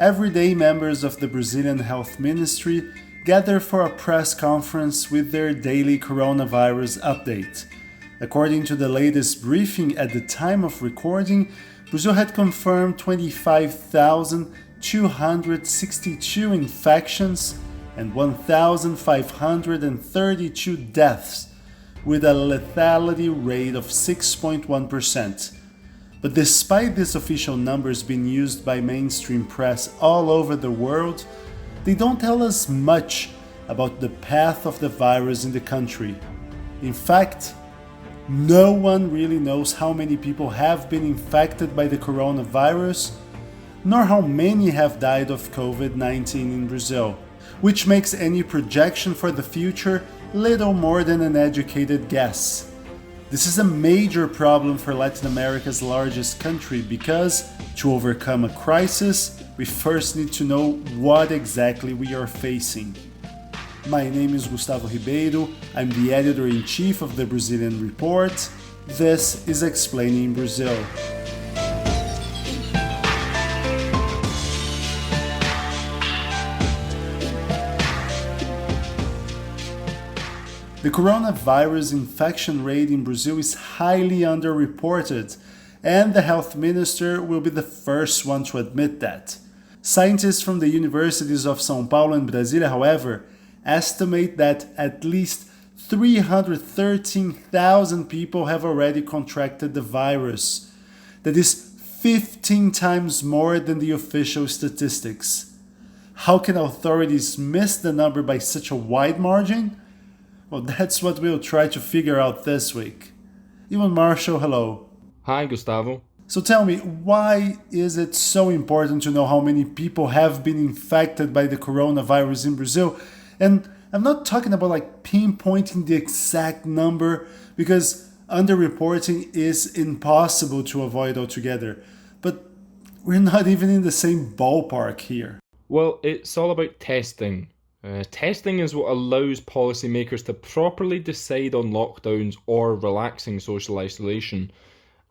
every day members of the Brazilian Health Ministry gather for a press conference with their daily coronavirus update. According to the latest briefing at the time of recording, Brazil had confirmed 25,262 infections and 1,532 deaths, with a lethality rate of 6.1%. But despite these official numbers being used by mainstream press all over the world, they don't tell us much about the path of the virus in the country. In fact, no one really knows how many people have been infected by the coronavirus, nor how many have died of COVID-19 in Brazil, which makes any projection for the future little more than an educated guess. This is a major problem for Latin America's largest country because, to overcome a crisis, we first need to know what exactly we are facing. My name is Gustavo Ribeiro, I'm the editor-in-chief of the Brazilian Report. This is Explaining Brazil. The coronavirus infection rate in Brazil is highly underreported, and the health minister will be the first one to admit that. Scientists from the universities of São Paulo and Brasília, however, estimate that at least 313,000 people have already contracted the virus. That is 15 times more than the official statistics. How can authorities miss the number by such a wide margin? Well, that's what we'll try to figure out this week. Ewan Marshall, hello. Hi, Gustavo. So tell me, why is it so important to know how many people have been infected by the coronavirus in Brazil? And I'm not talking about pinpointing the exact number, because underreporting is impossible to avoid altogether. But we're not even in the same ballpark here. Well, it's all about testing. Testing is what allows policymakers to properly decide on lockdowns or relaxing social isolation.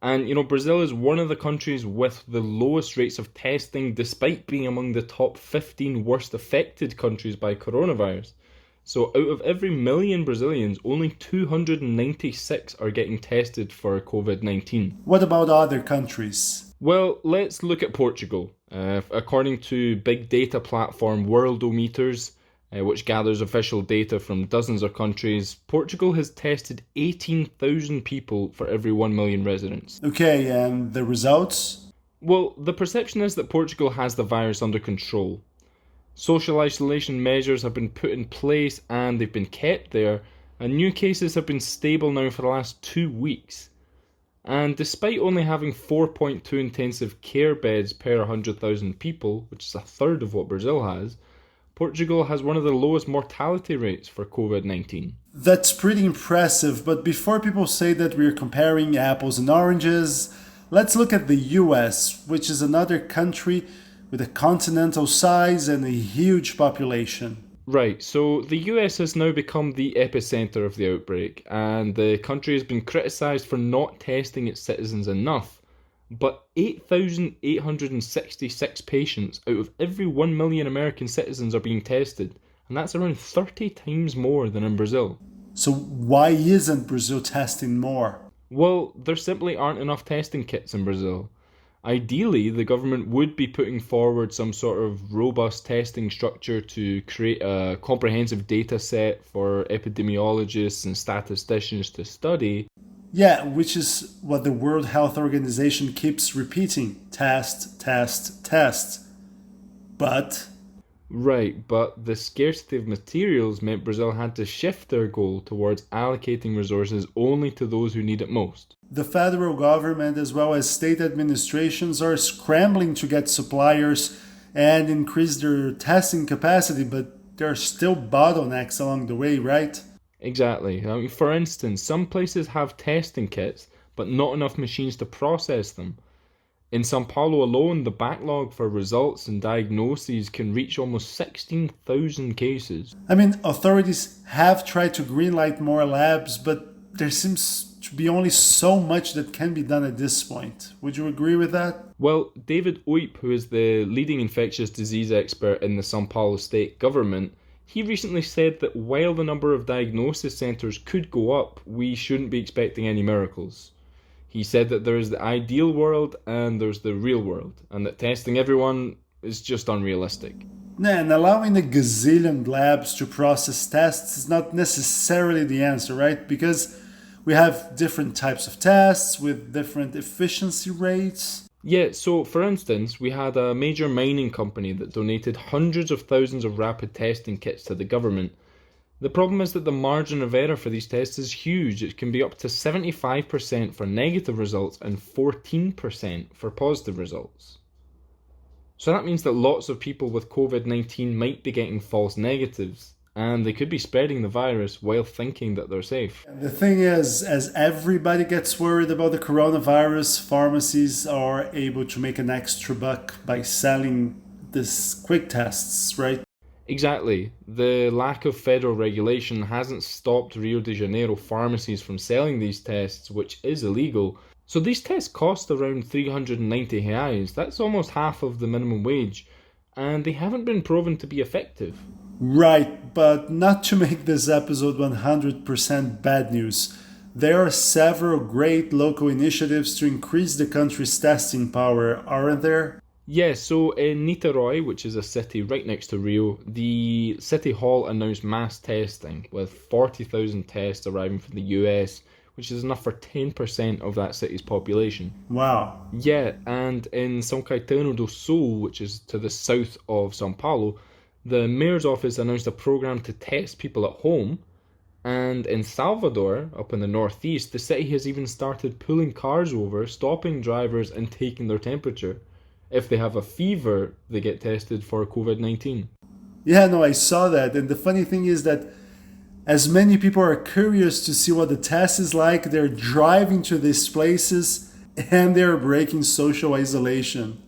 And, Brazil is one of the countries with the lowest rates of testing, despite being among the top 15 worst affected countries by coronavirus. So out of every million Brazilians, only 296 are getting tested for COVID-19. What about other countries? Well, let's look at Portugal. According to big data platform Worldometers, which gathers official data from dozens of countries, Portugal has tested 18,000 people for every 1 million residents. Okay, and the results? Well, the perception is that Portugal has the virus under control. Social isolation measures have been put in place and they've been kept there, and new cases have been stable now for the last 2 weeks. And despite only having 4.2 intensive care beds per 100,000 people, which is a third of what Brazil has, Portugal has one of the lowest mortality rates for COVID-19. That's pretty impressive, but before people say that we're comparing apples and oranges, let's look at the US, which is another country with a continental size and a huge population. Right, so the US has now become the epicenter of the outbreak, and the country has been criticised for not testing its citizens enough. But 8,866 patients out of every 1 million American citizens are being tested, and that's around 30 times more than in Brazil. So why isn't Brazil testing more? Well, there simply aren't enough testing kits in Brazil. Ideally, the government would be putting forward some sort of robust testing structure to create a comprehensive data set for epidemiologists and statisticians to study. Yeah, which is what the World Health Organization keeps repeating. Test, test, test. But Right, but the scarcity of materials meant Brazil had to shift their goal towards allocating resources only to those who need it most. the federal government as well as state administrations are scrambling to get suppliers and increase their testing capacity, but there are still bottlenecks along the way, right? Exactly. For instance, some places have testing kits, but not enough machines to process them. In Sao Paulo alone, the backlog for results and diagnoses can reach almost 16,000 cases. I mean, authorities have tried to greenlight more labs, but there seems should be only so much that can be done at this point. Would you agree with that? Well, David Oip, who is the leading infectious disease expert in the São Paulo state government, he recently said that while the number of diagnosis centres could go up, we shouldn't be expecting any miracles. He said that there is the ideal world and there's the real world, and that testing everyone is just unrealistic. And allowing the gazillion labs to process tests is not necessarily the answer, right? Because we have different types of tests with different efficiency rates. Yeah, so for instance, we had a major mining company that donated hundreds of thousands of rapid testing kits to the government. The problem is that the margin of error for these tests is huge. It can be up to 75% for negative results and 14% for positive results. So that means that lots of people with COVID-19 might be getting false negatives, and they could be spreading the virus while thinking that they're safe. The thing is, as everybody gets worried about the coronavirus, pharmacies are able to make an extra buck by selling these quick tests, right? Exactly. The lack of federal regulation hasn't stopped Rio de Janeiro pharmacies from selling these tests, which is illegal. So these tests cost around 390 reais. That's almost half of the minimum wage, and they haven't been proven to be effective. Right, but not to make this episode 100% bad news. There are several great local initiatives to increase the country's testing power, aren't there? Yes, so in Niterói, which is a city right next to Rio, the city hall announced mass testing with 40,000 tests arriving from the US, which is enough for 10% of that city's population. Wow. Yeah, and in São Caetano do Sul, which is to the south of São Paulo, the mayor's office announced a program to test people at home. And in Salvador, up in the northeast, the city has even started pulling cars over, stopping drivers and taking their temperature. If they have a fever, they get tested for COVID-19. Yeah, no, I saw that. And the funny thing is that as many people are curious to see what the test is like, they're driving to these places and they're breaking social isolation.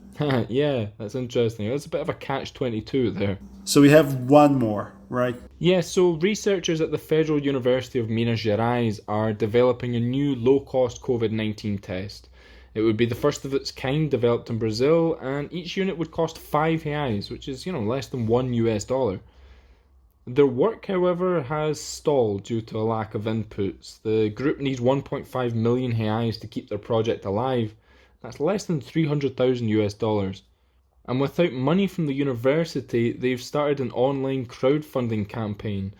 Yeah, that's interesting. That's a bit of a catch-22 there. So we have one more, right? Yeah, so researchers at the Federal University of Minas Gerais are developing a new low-cost COVID-19 test. It would be the first of its kind developed in Brazil, and each unit would cost 5 reais, which is, less than $1. Their work, however, has stalled due to a lack of inputs. The group needs 1.5 million reais to keep their project alive. That's less than $300,000. And without money from the university, they've started an online crowdfunding campaign.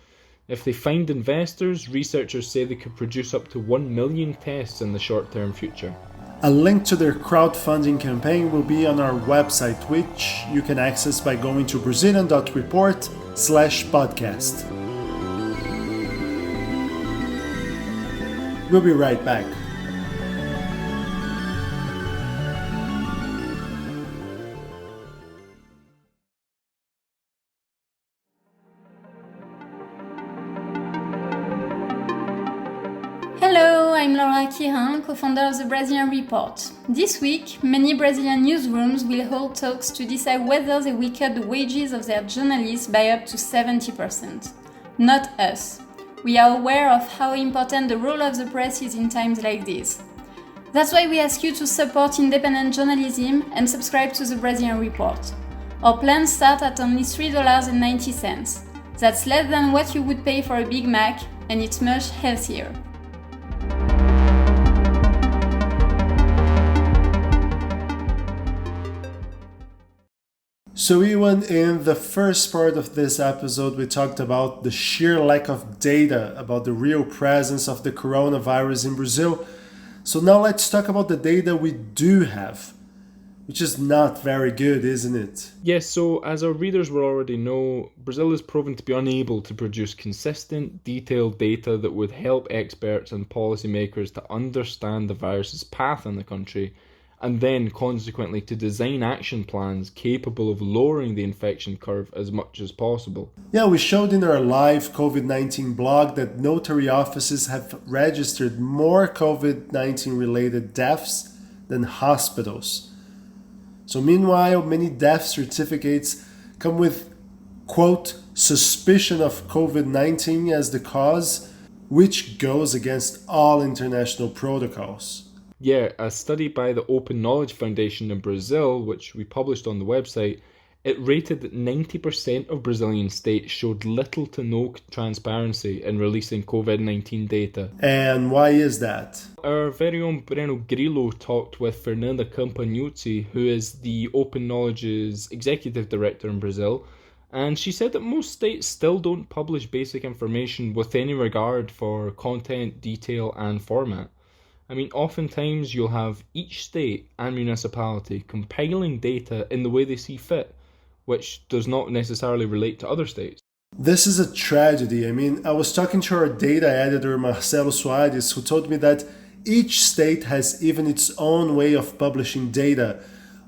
If they find investors, researchers say they could produce up to 1 million tests in the short-term future. A link to their crowdfunding campaign will be on our website, which you can access by going to brazilian.report/podcast. We'll be right back. Hello, I'm Laura Quirin, co-founder of the Brazilian Report. This week, many Brazilian newsrooms will hold talks to decide whether they will cut the wages of their journalists by up to 70%. Not us. We are aware of how important the role of the press is in times like this. That's why we ask you to support independent journalism and subscribe to the Brazilian Report. Our plans start at only $3.90. That's less than what you would pay for a Big Mac, and it's much healthier. So Ewan, in the first part of this episode, we talked about the sheer lack of data about the real presence of the coronavirus in Brazil. So now let's talk about the data we do have, which is not very good, isn't it? Yes, so as our readers will already know, Brazil has proven to be unable to produce consistent, detailed data that would help experts and policymakers to understand the virus's path in the country, and then consequently to design action plans capable of lowering the infection curve as much as possible. Yeah, we showed in our live COVID-19 blog that notary offices have registered more COVID-19 related deaths than hospitals. So meanwhile, many death certificates come with, quote, suspicion of COVID-19 as the cause, which goes against all international protocols. Yeah, a study by the Open Knowledge Foundation in Brazil, which we published on the website, it rated that 90% of Brazilian states showed little to no transparency in releasing COVID-19 data. And why is that? Our very own Breno Grillo talked with Fernanda Campagnuzzi, who is the Open Knowledge's executive director in Brazil, and she said that most states still don't publish basic information with any regard for content, detail, and format. I mean, oftentimes you'll have each state and municipality compiling data in the way they see fit, which does not necessarily relate to other states. This is a tragedy. I mean, I was talking to our data editor, Marcelo Soares, who told me that each state has even its own way of publishing data.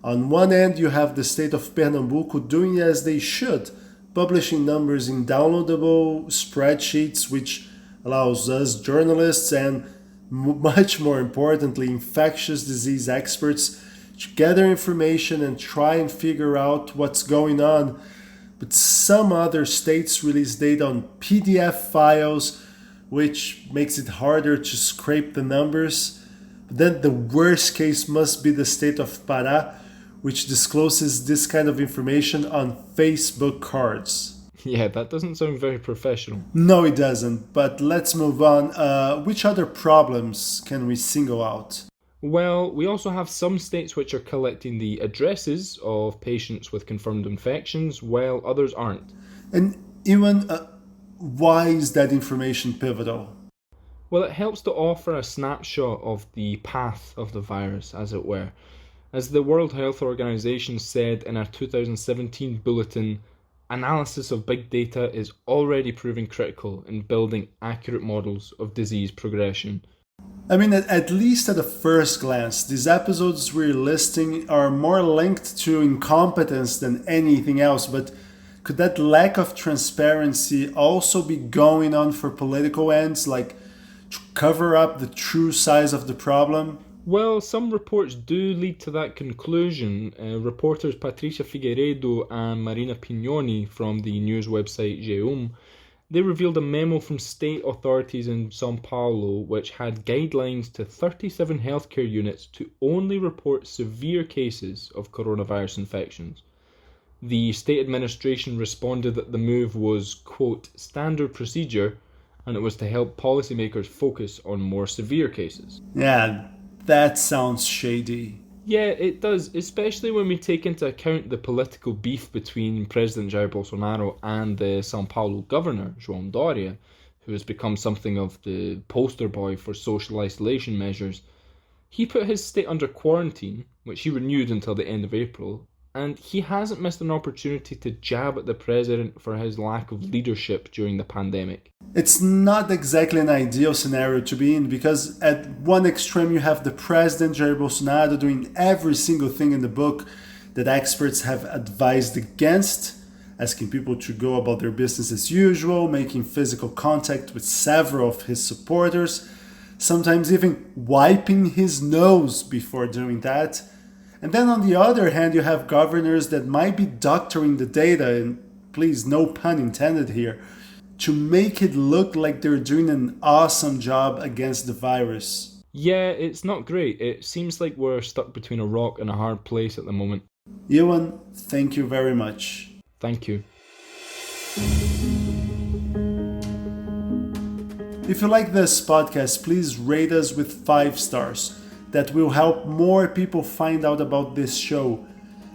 On one end, you have the state of Pernambuco doing as they should, publishing numbers in downloadable spreadsheets, which allows us journalists and much more importantly, infectious disease experts to gather information and try and figure out what's going on. But some other states release data on PDF files, which makes it harder to scrape the numbers. But then the worst case must be the state of Pará, which discloses this kind of information on Facebook cards. Yeah, that doesn't sound very professional. No, it doesn't. But let's move on. Which other problems can we single out? Well, we also have some states which are collecting the addresses of patients with confirmed infections, while others aren't. And even, why is that information pivotal? Well, it helps to offer a snapshot of the path of the virus, as it were. As the World Health Organization said in a 2017 bulletin, analysis of big data is already proving critical in building accurate models of disease progression. I mean, at least at a first glance, these episodes we're listing are more linked to incompetence than anything else, but could that lack of transparency also be going on for political ends, like to cover up the true size of the problem? Well, some reports do lead to that conclusion. Reporters Patricia Figueiredo and Marina Pignoni from the news website G1, they revealed a memo from state authorities in São Paulo which had guidelines to 37 healthcare units to only report severe cases of coronavirus infections. The state administration responded that the move was, quote, standard procedure, and it was to help policymakers focus on more severe cases. Yeah, that sounds shady. Yeah, it does, especially when we take into account the political beef between President Jair Bolsonaro and the São Paulo governor, João Doria, who has become something of the poster boy for social isolation measures. He put his state under quarantine, which he renewed until the end of April, and he hasn't missed an opportunity to jab at the president for his lack of leadership during the pandemic. It's not exactly an ideal scenario to be in, because at one extreme you have the president Jair Bolsonaro doing every single thing in the book that experts have advised against, asking people to go about their business as usual, making physical contact with several of his supporters, sometimes even wiping his nose before doing that. And then on the other hand, you have governors that might be doctoring the data, and please, no pun intended here, to make it look like they're doing an awesome job against the virus. Yeah, it's not great. It seems like we're stuck between a rock and a hard place at the moment. Ewan, thank you very much. Thank you. If you like this podcast, please rate us with 5 stars. That will help more people find out about this show.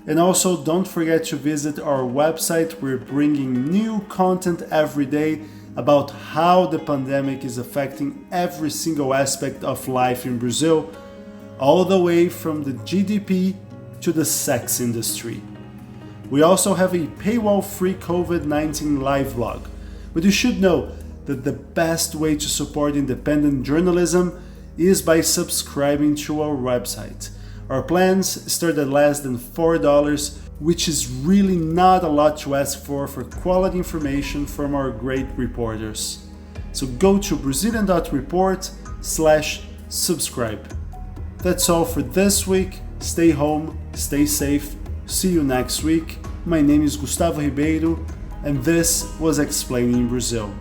And also, don't forget to visit our website. We're bringing new content every day about how the pandemic is affecting every single aspect of life in Brazil, all the way from the GDP to the sex industry. We also have a paywall-free COVID-19 live vlog. But you should know that the best way to support independent journalism is by subscribing to our website. Our plans start at less than $4, which is really not a lot to ask for quality information from our great reporters. So go to Brazilian.report/subscribe. That's all for this week. Stay home, stay safe. See you next week. My name is Gustavo Ribeiro, and this was Explaining Brazil.